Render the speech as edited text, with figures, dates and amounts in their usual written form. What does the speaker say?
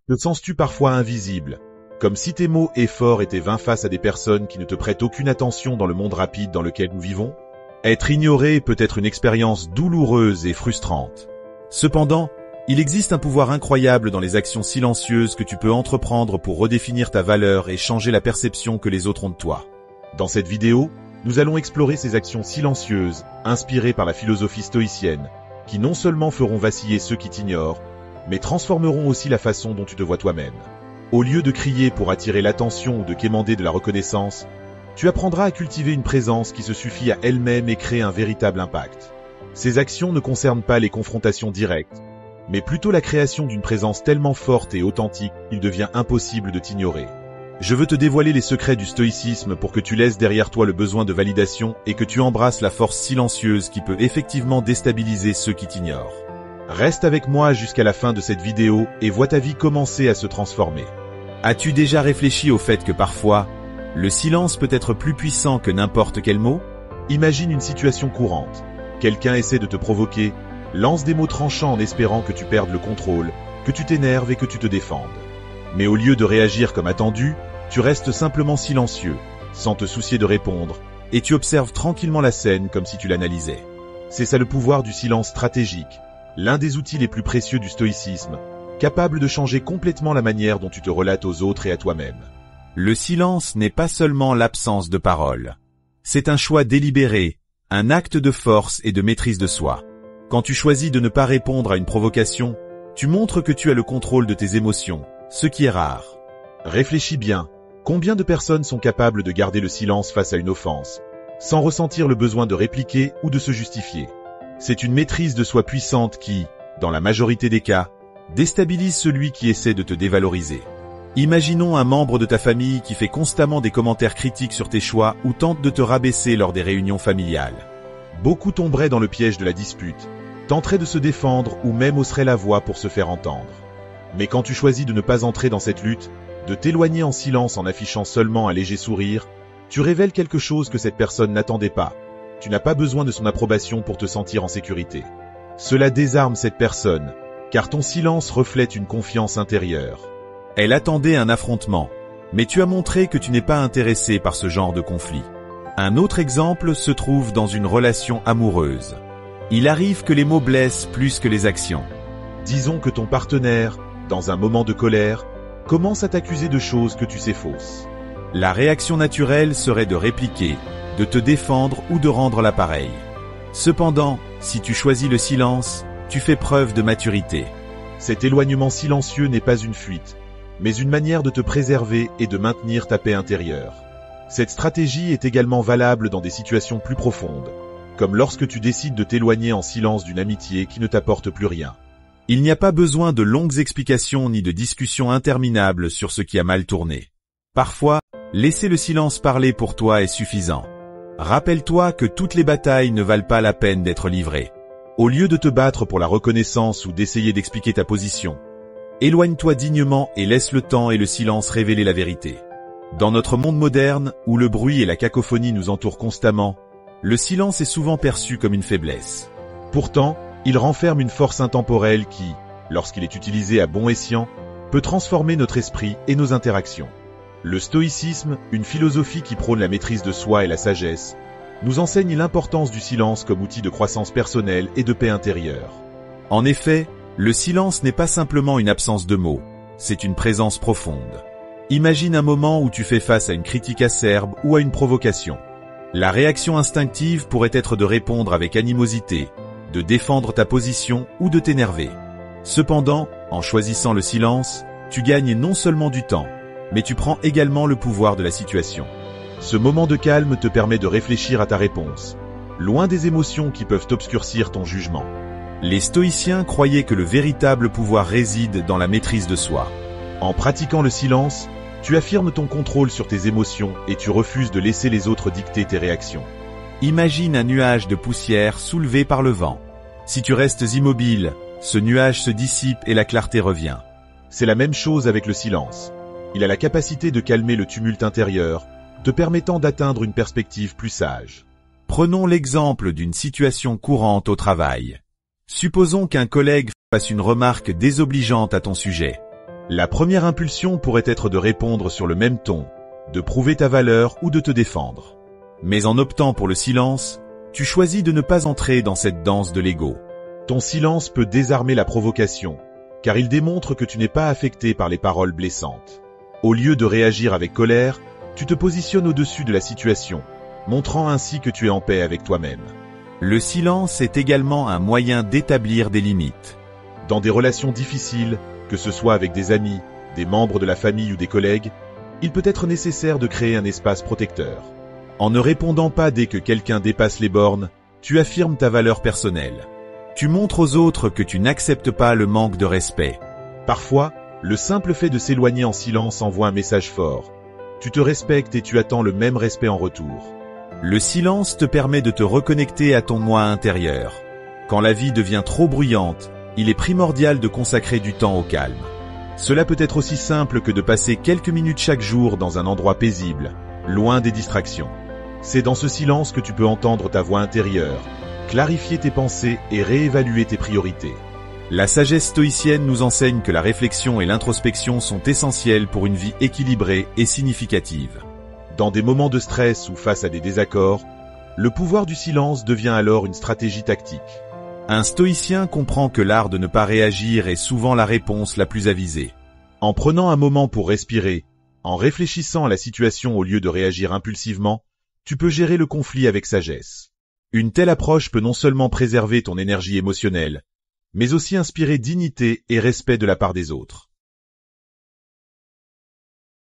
Te sens-tu parfois invisible? Comme si tes mots et efforts étaient vains face à des personnes qui ne te prêtent aucune attention dans le monde rapide dans lequel nous vivons? Être ignoré peut être une expérience douloureuse et frustrante. Cependant, il existe un pouvoir incroyable dans les actions silencieuses que tu peux entreprendre pour redéfinir ta valeur et changer la perception que les autres ont de toi. Dans cette vidéo, nous allons explorer ces actions silencieuses, inspirées par la philosophie stoïcienne, qui non seulement feront vaciller ceux qui t'ignorent, mais transformeront aussi la façon dont tu te vois toi-même. Au lieu de crier pour attirer l'attention ou de quémander de la reconnaissance, tu apprendras à cultiver une présence qui se suffit à elle-même et crée un véritable impact. Ces actions ne concernent pas les confrontations directes, mais plutôt la création d'une présence tellement forte et authentique qu'il devient impossible de t'ignorer. Je veux te dévoiler les secrets du stoïcisme pour que tu laisses derrière toi le besoin de validation et que tu embrasses la force silencieuse qui peut effectivement déstabiliser ceux qui t'ignorent. Reste avec moi jusqu'à la fin de cette vidéo et vois ta vie commencer à se transformer. As-tu déjà réfléchi au fait que parfois, le silence peut être plus puissant que n'importe quel mot? Imagine une situation courante. Quelqu'un essaie de te provoquer, lance des mots tranchants en espérant que tu perdes le contrôle, que tu t'énerves et que tu te défendes. Mais au lieu de réagir comme attendu, tu restes simplement silencieux, sans te soucier de répondre, et tu observes tranquillement la scène comme si tu l'analysais. C'est ça le pouvoir du silence stratégique, l'un des outils les plus précieux du stoïcisme, capable de changer complètement la manière dont tu te relates aux autres et à toi-même. Le silence n'est pas seulement l'absence de parole. C'est un choix délibéré, un acte de force et de maîtrise de soi. Quand tu choisis de ne pas répondre à une provocation, tu montres que tu as le contrôle de tes émotions, ce qui est rare. Réfléchis bien, combien de personnes sont capables de garder le silence face à une offense, sans ressentir le besoin de répliquer ou de se justifier? C'est une maîtrise de soi puissante qui, dans la majorité des cas, déstabilise celui qui essaie de te dévaloriser. Imaginons un membre de ta famille qui fait constamment des commentaires critiques sur tes choix ou tente de te rabaisser lors des réunions familiales. Beaucoup tomberaient dans le piège de la dispute, tenteraient de se défendre ou même hausseraient la voix pour se faire entendre. Mais quand tu choisis de ne pas entrer dans cette lutte, de t'éloigner en silence en affichant seulement un léger sourire, tu révèles quelque chose que cette personne n'attendait pas. Tu n'as pas besoin de son approbation pour te sentir en sécurité. Cela désarme cette personne, car ton silence reflète une confiance intérieure. Elle attendait un affrontement, mais tu as montré que tu n'es pas intéressé par ce genre de conflit. Un autre exemple se trouve dans une relation amoureuse. Il arrive que les mots blessent plus que les actions. Disons que ton partenaire, dans un moment de colère, commence à t'accuser de choses que tu sais fausses. La réaction naturelle serait de répliquer, de te défendre ou de rendre l'appareil. Cependant, si tu choisis le silence, tu fais preuve de maturité. Cet éloignement silencieux n'est pas une fuite, mais une manière de te préserver et de maintenir ta paix intérieure. Cette stratégie est également valable dans des situations plus profondes, comme lorsque tu décides de t'éloigner en silence d'une amitié qui ne t'apporte plus rien. Il n'y a pas besoin de longues explications ni de discussions interminables sur ce qui a mal tourné. Parfois, laisser le silence parler pour toi est suffisant. Rappelle-toi que toutes les batailles ne valent pas la peine d'être livrées. Au lieu de te battre pour la reconnaissance ou d'essayer d'expliquer ta position, éloigne-toi dignement et laisse le temps et le silence révéler la vérité. Dans notre monde moderne, où le bruit et la cacophonie nous entourent constamment, le silence est souvent perçu comme une faiblesse. Pourtant, il renferme une force intemporelle qui, lorsqu'il est utilisé à bon escient, peut transformer notre esprit et nos interactions. Le stoïcisme, une philosophie qui prône la maîtrise de soi et la sagesse, nous enseigne l'importance du silence comme outil de croissance personnelle et de paix intérieure. En effet, le silence n'est pas simplement une absence de mots, c'est une présence profonde. Imagine un moment où tu fais face à une critique acerbe ou à une provocation. La réaction instinctive pourrait être de répondre avec animosité, de défendre ta position ou de t'énerver. Cependant, en choisissant le silence, tu gagnes non seulement du temps, mais tu prends également le pouvoir de la situation. Ce moment de calme te permet de réfléchir à ta réponse, loin des émotions qui peuvent obscurcir ton jugement. Les stoïciens croyaient que le véritable pouvoir réside dans la maîtrise de soi. En pratiquant le silence, tu affirmes ton contrôle sur tes émotions et tu refuses de laisser les autres dicter tes réactions. Imagine un nuage de poussière soulevé par le vent. Si tu restes immobile, ce nuage se dissipe et la clarté revient. C'est la même chose avec le silence. Il a la capacité de calmer le tumulte intérieur, te permettant d'atteindre une perspective plus sage. Prenons l'exemple d'une situation courante au travail. Supposons qu'un collègue fasse une remarque désobligeante à ton sujet. La première impulsion pourrait être de répondre sur le même ton, de prouver ta valeur ou de te défendre. Mais en optant pour le silence, tu choisis de ne pas entrer dans cette danse de l'ego. Ton silence peut désarmer la provocation, car il démontre que tu n'es pas affecté par les paroles blessantes. Au lieu de réagir avec colère, tu te positionnes au-dessus de la situation, montrant ainsi que tu es en paix avec toi-même. Le silence est également un moyen d'établir des limites. Dans des relations difficiles, que ce soit avec des amis, des membres de la famille ou des collègues, il peut être nécessaire de créer un espace protecteur. En ne répondant pas dès que quelqu'un dépasse les bornes, tu affirmes ta valeur personnelle. Tu montres aux autres que tu n'acceptes pas le manque de respect. Parfois, le simple fait de s'éloigner en silence envoie un message fort. Tu te respectes et tu attends le même respect en retour. Le silence te permet de te reconnecter à ton moi intérieur. Quand la vie devient trop bruyante, il est primordial de consacrer du temps au calme. Cela peut être aussi simple que de passer quelques minutes chaque jour dans un endroit paisible, loin des distractions. C'est dans ce silence que tu peux entendre ta voix intérieure, clarifier tes pensées et réévaluer tes priorités. La sagesse stoïcienne nous enseigne que la réflexion et l'introspection sont essentielles pour une vie équilibrée et significative. Dans des moments de stress ou face à des désaccords, le pouvoir du silence devient alors une stratégie tactique. Un stoïcien comprend que l'art de ne pas réagir est souvent la réponse la plus avisée. En prenant un moment pour respirer, en réfléchissant à la situation au lieu de réagir impulsivement, tu peux gérer le conflit avec sagesse. Une telle approche peut non seulement préserver ton énergie émotionnelle, mais aussi inspirer dignité et respect de la part des autres.